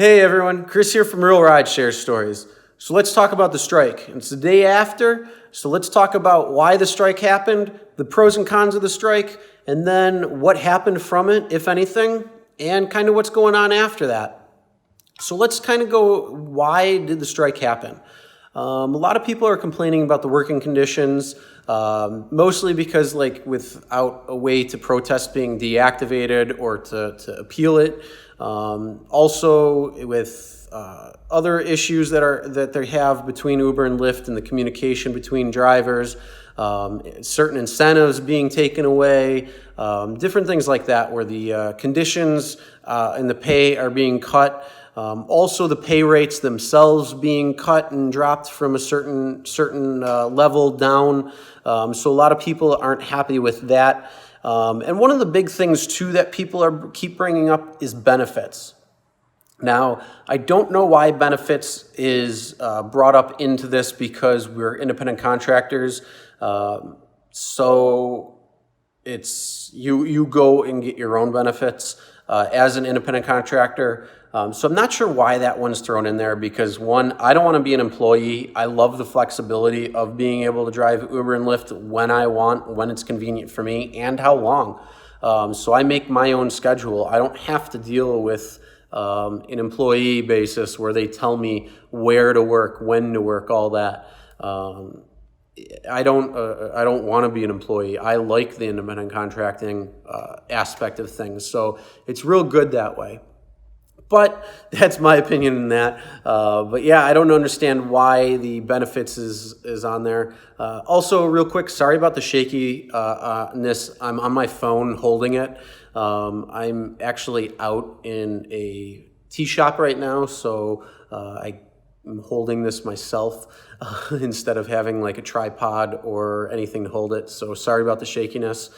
Hey everyone, Chris here from Realridesharestories. So let's talk about the strike. It's the day after, so let's talk about why the strike happened, the pros and cons of the strike, and then what happened from it, if anything, and kind of what's going on after that. So let's kind of go, why did the strike happen? A lot of people are complaining about the working conditions, mostly because without a way to protest being deactivated or to appeal it. Also with other issues that they have between Uber and Lyft and the communication between drivers, certain incentives being taken away, different things like that where the conditions and the pay are being cut. Also the pay rates themselves being cut and dropped from a certain level down. So a lot of people aren't happy with that. And one of the big things too that people keep bringing up is benefits. Now, I don't know why benefits is brought up into this because we're independent contractors. So it's you go and get your own benefits as an independent contractor. So I'm not sure why that one's thrown in there because one, I don't want to be an employee. I love the flexibility of being able to drive Uber and Lyft when I want, when it's convenient for me, and how long. So I make my own schedule. I don't have to deal with an employee basis where they tell me where to work, when to work, all that. I don't want to be an employee. I like the independent contracting aspect of things. So it's real good that way. But that's my opinion in that. But yeah, I don't understand why the benefits is on there. Also, real quick, sorry about the shakiness. I'm on my phone holding it. I'm actually out in a tea shop right now, so I'm holding this myself instead of having like a tripod or anything to hold it. So sorry about the shakiness.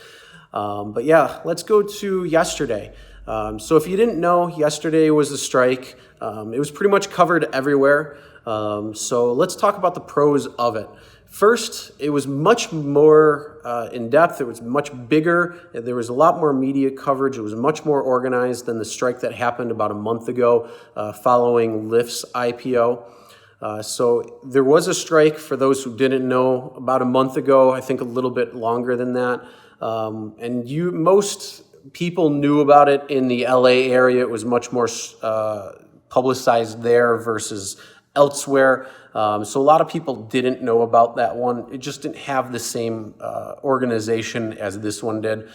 But yeah, let's go to yesterday. So if you didn't know, yesterday was the strike. It was pretty much covered everywhere. So let's talk about the pros of it. First, it was much more in-depth. It was much bigger. There was a lot more media coverage. It was much more organized than the strike that happened about a month ago following Lyft's IPO. So there was a strike, for those who didn't know, about a month ago, I think a little bit longer than that. And most people knew about it in the LA area. It was much more publicized there versus elsewhere. So a lot of people didn't know about that one. It just didn't have the same organization as this one did.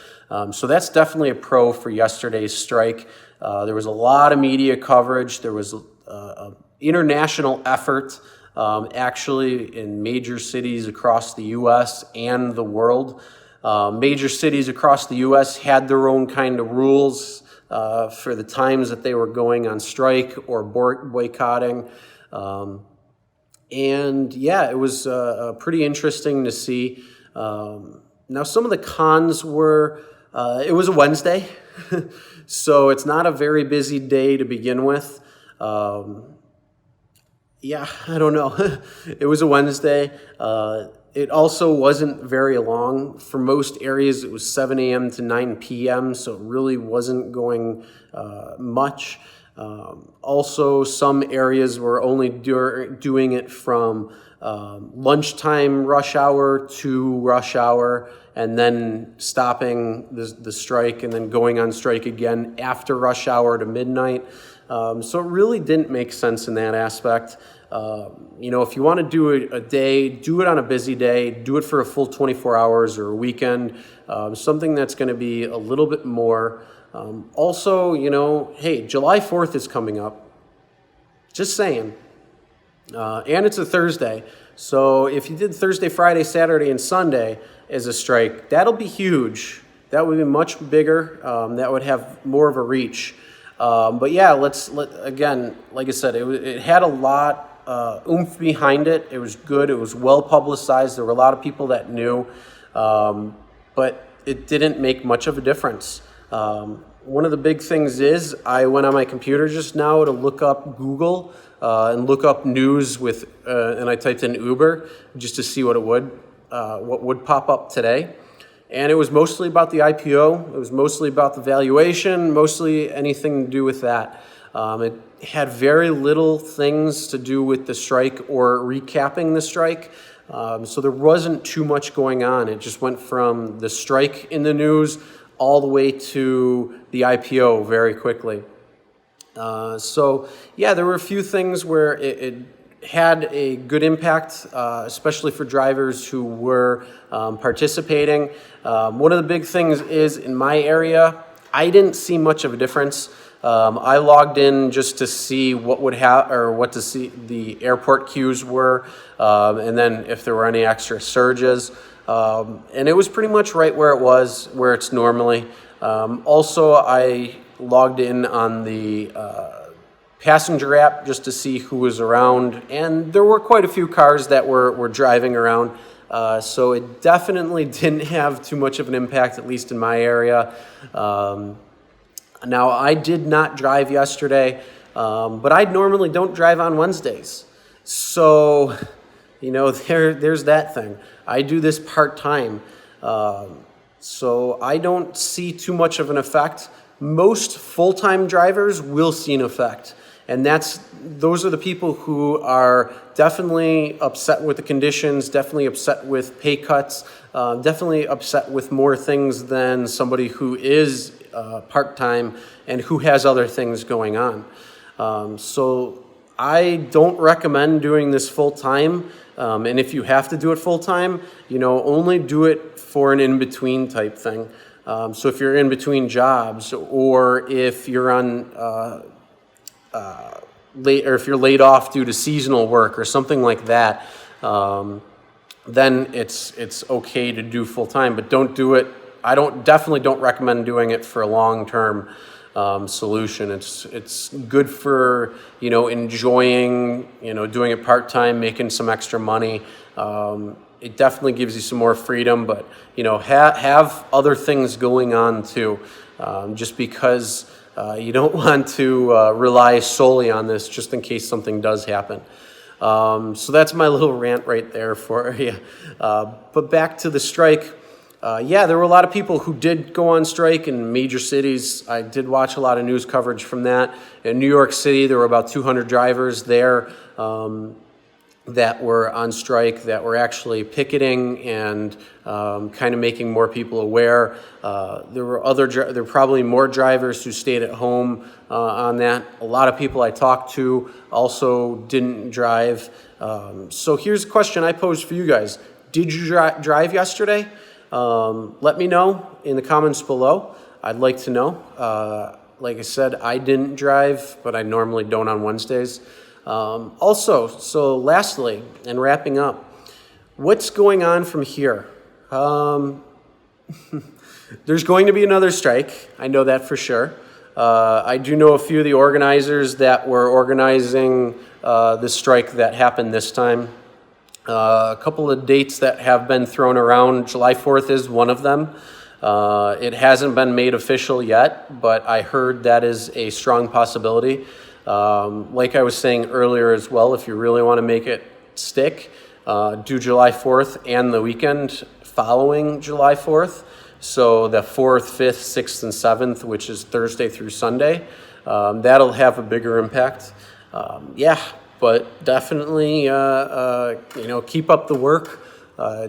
So that's definitely a pro for yesterday's strike. There was a lot of media coverage. There was an international effort actually in major cities across the U.S. and the world. Major cities across the U.S. had their own kind of rules for the times that they were going on strike or boycotting. And yeah, it was pretty interesting to see. Now, some of the cons were, it was a Wednesday, so it's not a very busy day to begin with. Yeah, I don't know. It was a Wednesday. It also wasn't very long. For most areas, it was 7 a.m. to 9 p.m., so it really wasn't going much. Also, some areas were only doing it from lunchtime rush hour to rush hour, and then stopping the strike and then going on strike again after rush hour to midnight. So it really didn't make sense in that aspect. If you want to do a day, do it on a busy day, do it for a full 24 hours or a weekend, something that's going to be a little bit more. Also, hey, July 4th is coming up. Just saying. And it's a Thursday. So if you did Thursday, Friday, Saturday, and Sunday as a strike, that'll be huge. That would be much bigger. That would have more of a reach. But yeah, again, like I said, it had a lot oomph behind it. It was good. It was well publicized. There were a lot of people that knew, but it didn't make much of a difference. One of the big things is I went on my computer just now to look up Google and look up news and I typed in Uber just to see what would pop up today. And it was mostly about the IPO. It was mostly about the valuation, mostly anything to do with that. It had very little things to do with the strike or recapping the strike. So there wasn't too much going on. It just went from the strike in the news all the way to the IPO very quickly. So yeah, there were a few things where it had a good impact, especially for drivers who were participating. One of the big things is in my area, I didn't see much of a difference. I logged in just to see what would what to see the airport queues were, and then if there were any extra surges. And it was pretty much right where it was, where it's normally. Also, I logged in on the passenger app just to see who was around, and there were quite a few cars that were driving around. So it definitely didn't have too much of an impact, at least in my area. Now, I did not drive yesterday, but I normally don't drive on Wednesdays. So, there's that thing. I do this part-time, so I don't see too much of an effect. Most full-time drivers will see an effect, and those are the people who are definitely upset with the conditions, definitely upset with pay cuts, definitely upset with more things than somebody who is part-time and who has other things going on. So I don't recommend doing this full-time, and if you have to do it full-time, only do it for an in-between type thing. So if you're in between jobs, or if you're on or if you're laid off due to seasonal work or something like that, then it's okay to do full-time, but don't do it. I definitely don't recommend doing it for a long-term solution. It's good for enjoying doing it part-time, making some extra money. It definitely gives you some more freedom, but have other things going on too, just because you don't want to rely solely on this just in case something does happen. So that's my little rant right there for you. But back to the strike. There were a lot of people who did go on strike in major cities. I did watch a lot of news coverage from that. In New York City, there were about 200 drivers there that were on strike, that were actually picketing and kind of making more people aware. There were probably more drivers who stayed at home on that. A lot of people I talked to also didn't drive. So here's a question I posed for you guys. Did you drive yesterday? Let me know in the comments below. I'd like to know. Like I said, I didn't drive, but I normally don't on Wednesdays. So lastly, and wrapping up, what's going on from here? There's going to be another strike. I know that for sure. I do know a few of the organizers that were organizing the strike that happened this time. A couple of dates that have been thrown around. July 4th is one of them. It hasn't been made official yet, but I heard that is a strong possibility. Like I was saying earlier as well, if you really want to make it stick, do July 4th and the weekend following July 4th. So the 4th, 5th, 6th, and 7th, which is Thursday through Sunday. That'll have a bigger impact. But definitely, keep up the work.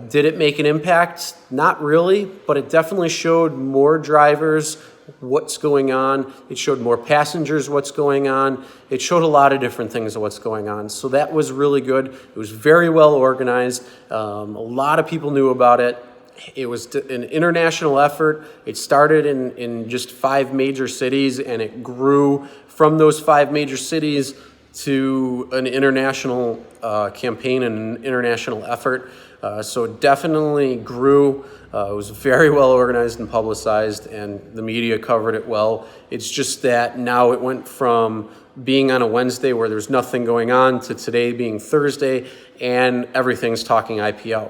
Did it make an impact? Not really, but it definitely showed more drivers what's going on. It showed more passengers what's going on. It showed a lot of different things of what's going on. So that was really good. It was very well organized. A lot of people knew about it. It was an international effort. It started in just 5 major cities, and it grew from those 5 major cities to an international campaign and an international effort. So it definitely grew. It was very well organized and publicized, and the media covered it well. It's just that now it went from being on a Wednesday where there's nothing going on to today being Thursday, and everything's talking IPO.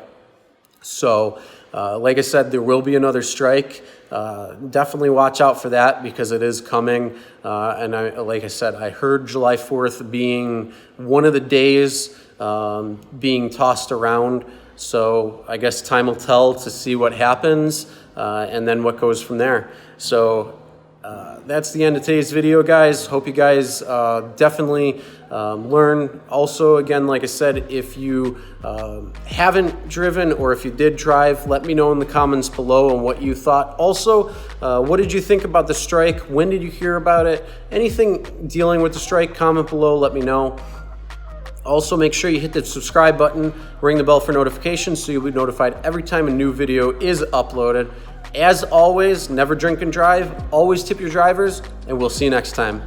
So like I said, there will be another strike. Definitely watch out for that because it is coming. Like I said, I heard July 4th being one of the days being tossed around. So I guess time will tell to see what happens and then what goes from there. So that's the end of today's video, guys. Hope you guys definitely learn. Also, again, like I said, if you haven't driven or if you did drive, let me know in the comments below on what you thought. Also, what did you think about the strike? When did you hear about it? Anything dealing with the strike, comment below, let me know. Also, make sure you hit the subscribe button, ring the bell for notifications so you'll be notified every time a new video is uploaded. As always, never drink and drive, always tip your drivers, and we'll see you next time.